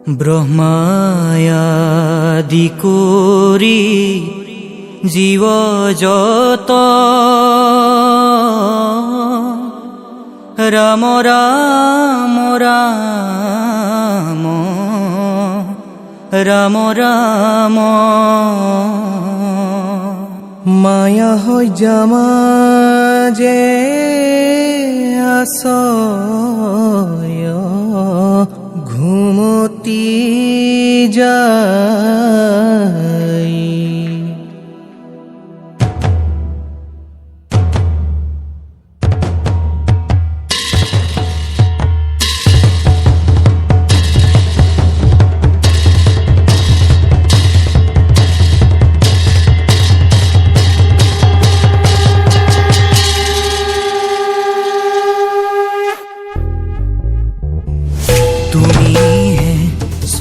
ব্রহ্মায়াদি করি জীব যত রাম রাম রাম রাম রাম মায়া হৈ জামা যে আশয় ঘুমতি যায়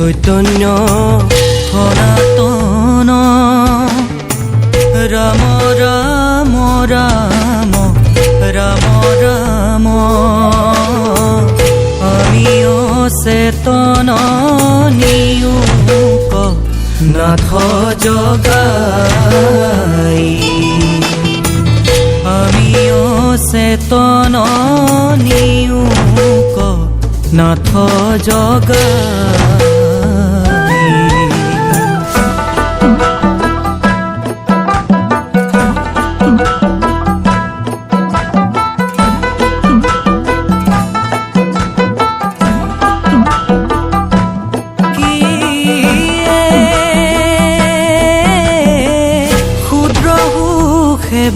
চৈতন্য সনাতন ৰাম ৰাম ৰাম ৰাম ৰাম আমি অচেতন নিয়োগ নাথ জগাই আমি অচেতন নিয়োগ নাথ জগাই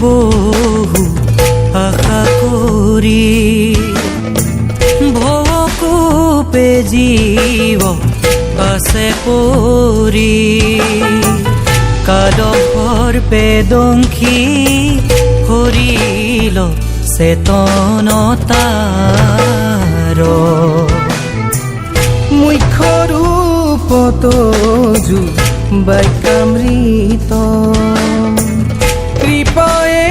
বহু আশা কৰি ভকুপে জীৱ আছে পৰি কাদহৰ পেদংখী হৰিল চেতনতাৰ মুখ্য ৰূপত যু বাক্যামৃত কৃপায়ে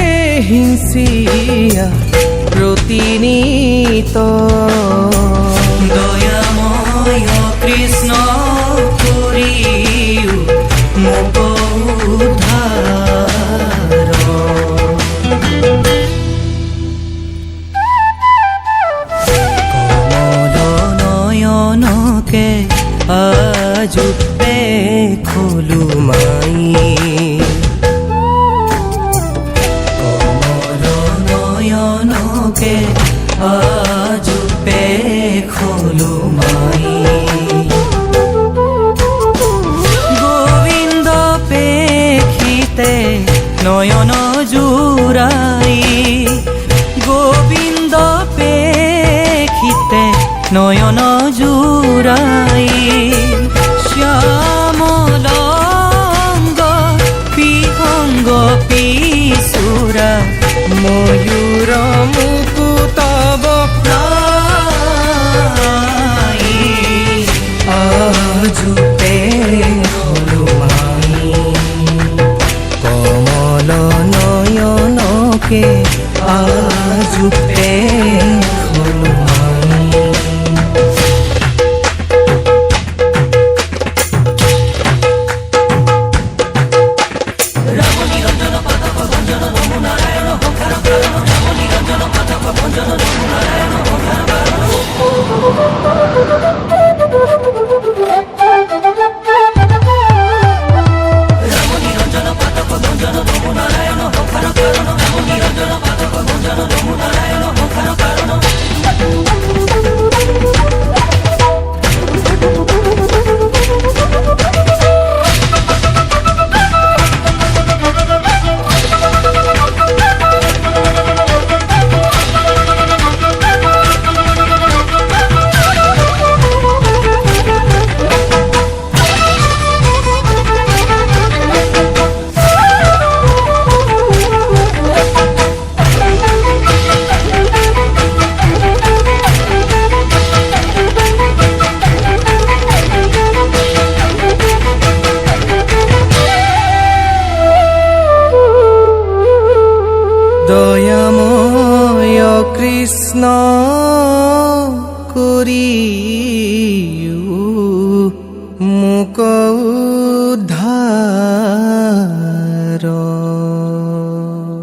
হিংসিয়া প্ৰতিনিত দয়াময় কৃষ্ণ কৰিও মোক উদ্ধাৰ কমল নয়নকে আজু খোলো মাই নয়নকে আজু খোলো মাই গোবিন্দ পেখিতে নয়ন জুৰাই গোবিন্দ পেখিতে নয়ন জুৰাই শ্যামল পিহংগ পিছুৰা ময়ূর মুকুত বক্তাই আজুপে হলুমাই কমল নয়নকে আজুপে হলুমাই রাম নিরঞ্জন পাতক ভঞ্জন নমো নারায়ণ হংকার কারণ রাম নিরঞ্জন পাতক ভঞ্জন নমো নারায়ণ হংকার কারণ মুক উদ্ধার।